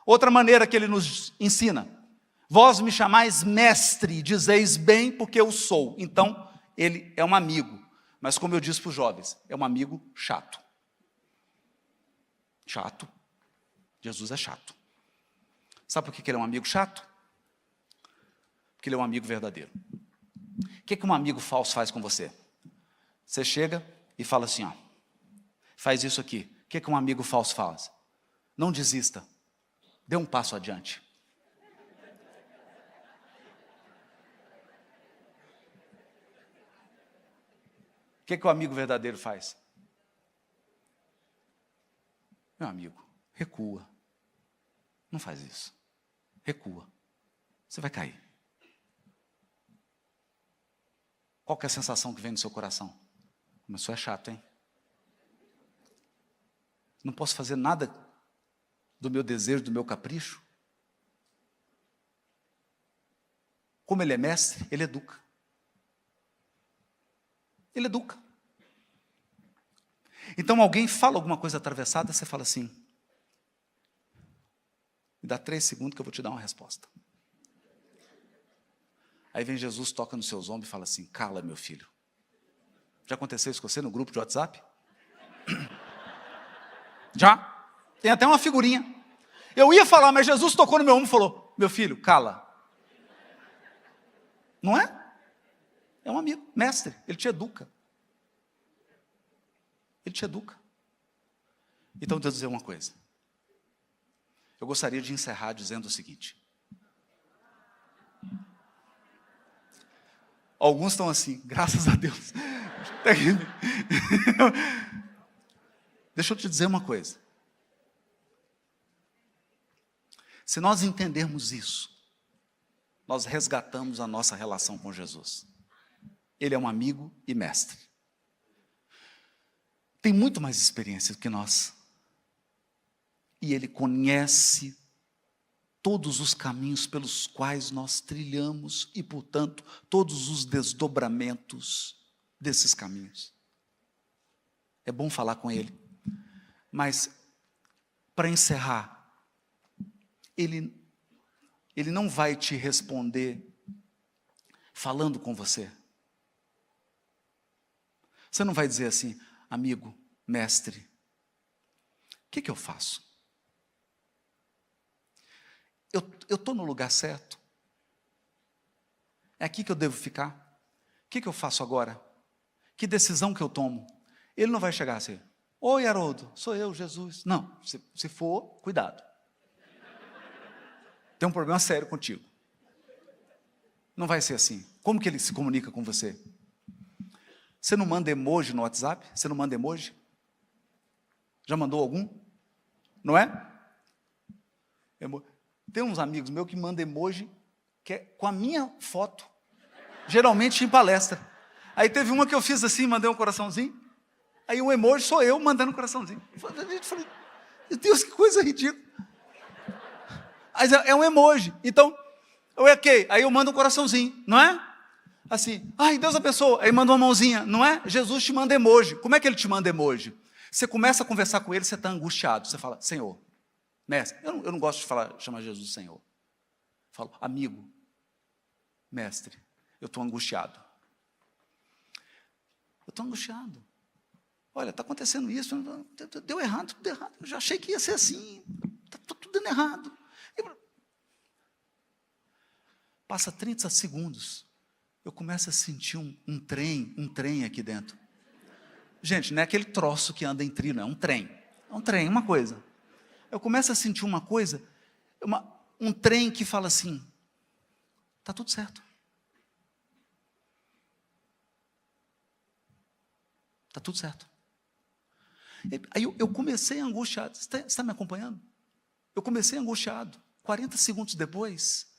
Outra maneira que ele nos ensina: vós me chamais mestre, dizeis bem porque eu sou. Então, ele é um amigo. Mas como eu disse para os jovens, é um amigo chato. Chato. Jesus é chato. Sabe por que ele é um amigo chato? Porque ele é um amigo verdadeiro. O que um amigo falso faz com você? Você chega e fala assim, ó, faz isso aqui. O que um amigo falso faz? Não desista. Dê um passo adiante. O que o amigo verdadeiro faz? Meu amigo, recua. Não faz isso. Recua. Você vai cair. Qual que é a sensação que vem no seu coração? Mas isso é chato, hein? Não posso fazer nada do meu desejo, do meu capricho. Como ele é mestre, ele educa. Ele educa. Então alguém fala alguma coisa atravessada, você fala assim, me dá 3 segundos que eu vou te dar uma resposta. Aí vem Jesus, toca nos seus ombros e fala assim, cala meu filho. Já aconteceu isso com você no grupo de WhatsApp? Já? Tem até uma figurinha. Eu ia falar, mas Jesus tocou no meu ombro e falou, meu filho, cala. Não é? É um amigo, mestre, ele te educa. Ele te educa. Então, deixa eu dizer uma coisa. Eu gostaria de encerrar dizendo o seguinte. Alguns estão assim, graças a Deus. Deixa eu te dizer uma coisa. Se nós entendermos isso, nós resgatamos a nossa relação com Jesus. Ele é um amigo e mestre. Tem muito mais experiência do que nós. E ele conhece todos os caminhos pelos quais nós trilhamos e, portanto, todos os desdobramentos desses caminhos. É bom falar com ele. Mas, para encerrar, ele não vai te responder falando com você. Você não vai dizer assim, amigo, mestre, o que eu faço? Eu estou no lugar certo? É aqui que eu devo ficar? O que eu faço agora? Que decisão que eu tomo? Ele não vai chegar assim, oi Haroldo, sou eu, Jesus. Não, se for, cuidado. Tem um problema sério contigo. Não vai ser assim. Como que ele se comunica com você? Você não manda emoji no WhatsApp? Você não manda emoji? Já mandou algum? Não é? Tem uns amigos meus que mandam emoji que é com a minha foto, geralmente em palestra. Aí teve uma que eu fiz assim, mandei um coraçãozinho, aí o emoji sou eu mandando um coraçãozinho. Eu falei, meu Deus, que coisa ridícula. Mas é um emoji. Então, aí eu mando um coraçãozinho, não é? Assim, ai, Deus abençoe. Aí manda uma mãozinha, não é? Jesus te manda emoji. Como é que ele te manda emoji? Você começa a conversar com ele, você está angustiado. Você fala, Senhor, mestre. Eu não gosto de chamar Jesus de Senhor. Eu falo, amigo, mestre, eu estou angustiado. Eu estou angustiado. Olha, está acontecendo isso, deu errado, tudo errado. Eu já achei que ia ser assim, está tudo dando errado. Passa 30 segundos, eu começo a sentir um trem aqui dentro. Gente, não é aquele troço que anda em trilho, não, é um trem. É um trem, uma coisa. Eu começo a sentir uma coisa, um trem que fala assim, está tudo certo. Está tudo certo. Aí eu comecei angustiado. Você está me acompanhando? Eu comecei angustiado. 40 segundos depois,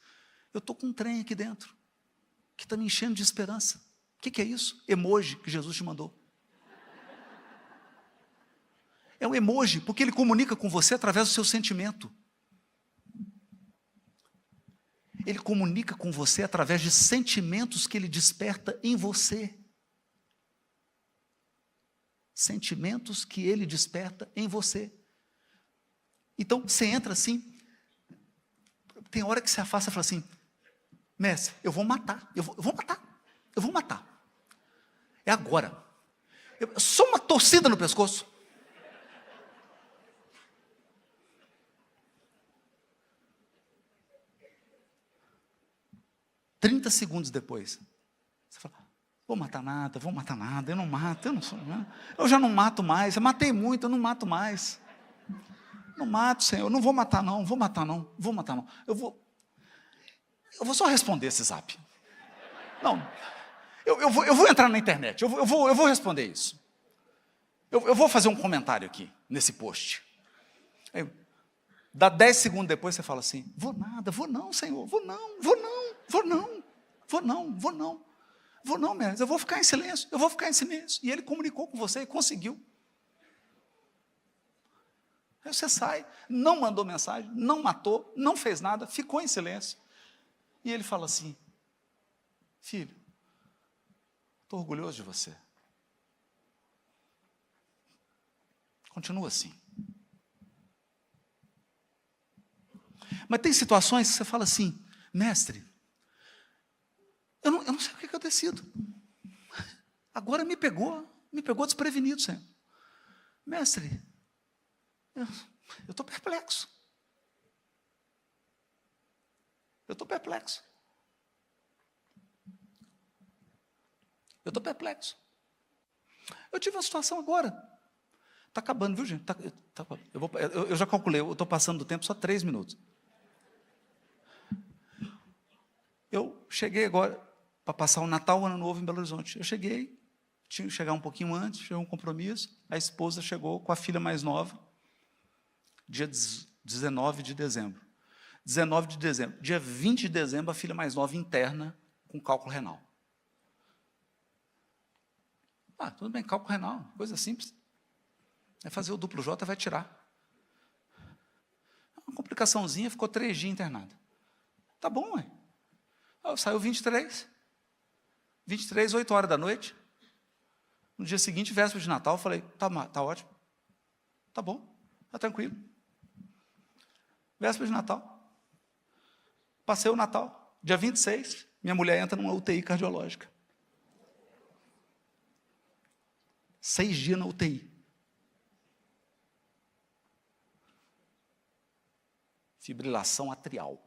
eu estou com um trem aqui dentro, que está me enchendo de esperança. O que é isso? Emoji que Jesus te mandou. É um emoji, porque ele comunica com você através do seu sentimento. Ele comunica com você através de sentimentos que ele desperta em você. Sentimentos que ele desperta em você. Então, você entra assim, tem hora que você afasta e fala assim, mestre, eu vou matar. É agora. Só uma torcida no pescoço. Trinta segundos depois, você fala, vou matar nada, eu não mato, eu já não mato mais, eu matei muito, eu não mato mais. Não mato, Senhor, não vou matar não. Eu vou só responder esse zap. Não, eu vou entrar na internet, eu vou responder isso. Eu vou fazer um comentário aqui, nesse post. Aí, dá 10 segundos depois, você fala assim, vou não, Senhor, vou não, mestre, eu vou ficar em silêncio. E ele comunicou com você e conseguiu. Aí você sai, não mandou mensagem, não matou, não fez nada, ficou em silêncio. E ele fala assim, filho, estou orgulhoso de você. Continua assim. Mas tem situações que você fala assim, mestre, eu não sei o que eu decido. Agora me pegou desprevenido, Senhor. Mestre, eu estou perplexo. Eu tive uma situação agora. Está acabando, viu, gente? Eu já calculei, eu estou passando do tempo só 3 minutos. Eu cheguei agora para passar o Natal, o Ano Novo em Belo Horizonte. Eu cheguei, tinha que chegar um pouquinho antes, chegou um compromisso, a esposa chegou com a filha mais nova, dia 19 de dezembro. 19 de dezembro. Dia 20 de dezembro, a filha mais nova interna com cálculo renal. Tudo bem, cálculo renal, coisa simples. Vai fazer o duplo J, vai tirar. Uma complicaçãozinha, ficou 3 dias internada. Tá bom, ué. Saiu 23, 8 horas da noite. No dia seguinte, véspera de Natal, eu falei, tá ótimo. Tá bom, tá tranquilo. Véspera de Natal. Passei o Natal. Dia 26, minha mulher entra numa UTI cardiológica. 6 dias na UTI. Fibrilação atrial.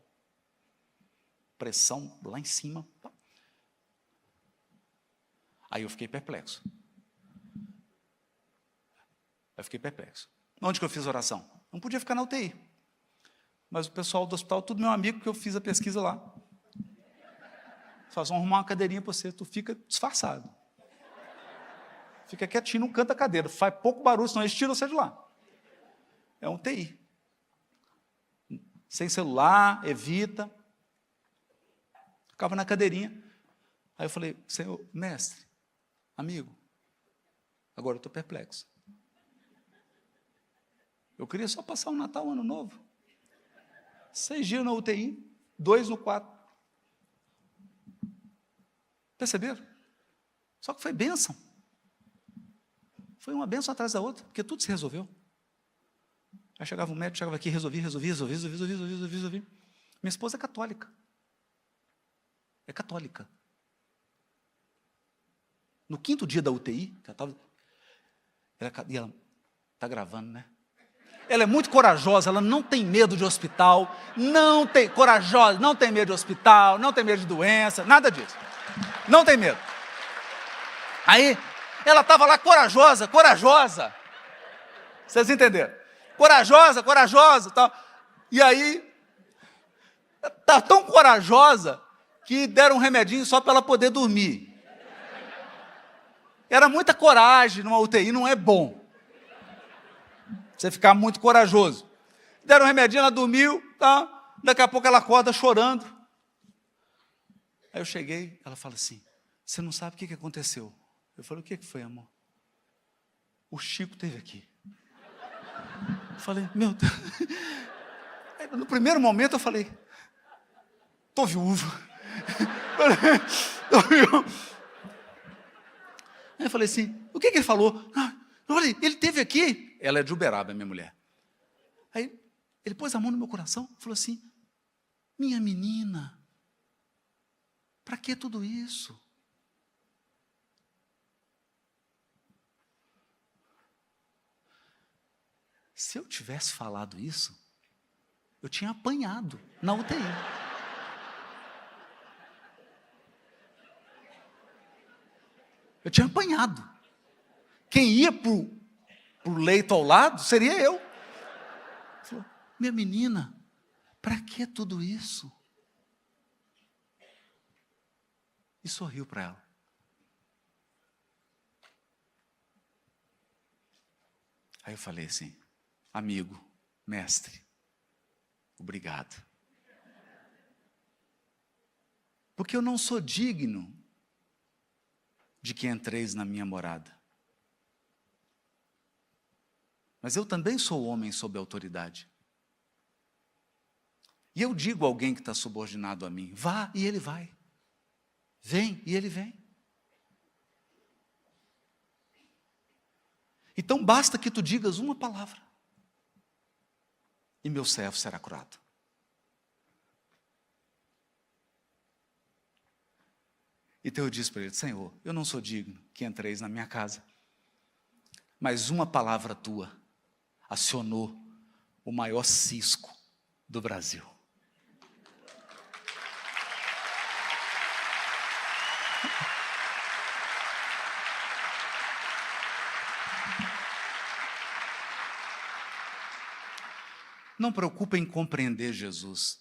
Pressão lá em cima. Aí eu fiquei perplexo. Onde que eu fiz oração? Não podia ficar na UTI. Mas o pessoal do hospital, tudo meu amigo, porque eu fiz a pesquisa lá. Vamos arrumar uma cadeirinha para você, tu fica disfarçado. Fica quietinho, não canta a cadeira. Faz pouco barulho, senão eles tiram você de lá. É um TI. Sem celular, evita. Ficava na cadeirinha. Aí eu falei, Senhor, mestre, amigo, agora eu estou perplexo. Eu queria só passar o Natal, o Ano Novo. 6 dias na UTI, 2 no quarto. Perceberam? Só que foi bênção. Foi uma bênção atrás da outra, porque tudo se resolveu. Aí chegava um médico, chegava aqui, resolvi. Minha esposa é católica. É católica. No 5º dia da UTI, e ela está gravando, né? Ela é muito corajosa, ela não tem medo de hospital, corajosa, não tem medo de hospital, não tem medo de doença, nada disso. Não tem medo. Aí, ela estava lá corajosa. Vocês entenderam? Corajosa, tal. E aí, está tão corajosa que deram um remedinho só para ela poder dormir. Era muita coragem numa UTI, não é bom. Você ficar muito corajoso. Deram um remedinho, ela dormiu, tá? Daqui a pouco ela acorda chorando. Aí eu cheguei, ela fala assim, você não sabe o que aconteceu. Eu falei, o que foi, amor? O Chico esteve aqui. Eu falei, meu Deus. Aí, no primeiro momento eu falei, estou viúvo. Aí eu falei assim, o que ele falou? Olha, ele esteve aqui. Ela é de Uberaba, minha mulher. Aí ele pôs a mão no meu coração e falou assim, minha menina, para que tudo isso? Se eu tivesse falado isso, eu tinha apanhado na UTI. Eu tinha apanhado. Quem ia para o leito ao lado seria eu. Ele falou, minha menina, para que tudo isso? E sorriu para ela. Aí eu falei assim, amigo, mestre, obrigado. Porque eu não sou digno de que entreis na minha morada. Mas eu também sou homem sob autoridade. E eu digo a alguém que está subordinado a mim, vá e ele vai. Vem e ele vem. Então basta que tu digas uma palavra. E meu servo será curado. Então eu disse para ele, Senhor, eu não sou digno que entreis na minha casa. Mas uma palavra tua acionou o maior cisco do Brasil. Não preocupa em compreender Jesus,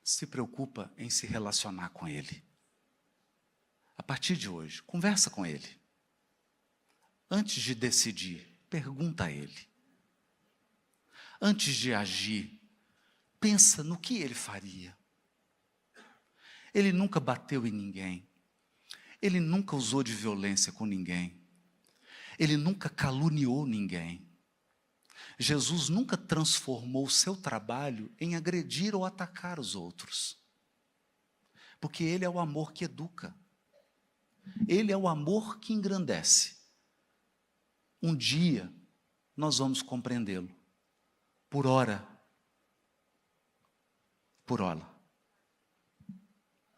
se preocupa em se relacionar com Ele. A partir de hoje, conversa com Ele. Antes de decidir, pergunta a Ele. Antes de agir, pensa no que Ele faria. Ele nunca bateu em ninguém. Ele nunca usou de violência com ninguém. Ele nunca caluniou ninguém. Jesus nunca transformou o seu trabalho em agredir ou atacar os outros. Porque Ele é o amor que educa. Ele é o amor que engrandece. Um dia nós vamos compreendê-lo. Por hora.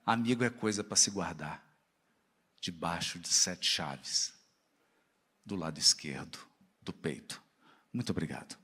Amigo é coisa para se guardar. Debaixo de 7 chaves. Do lado esquerdo do peito. Muito obrigado.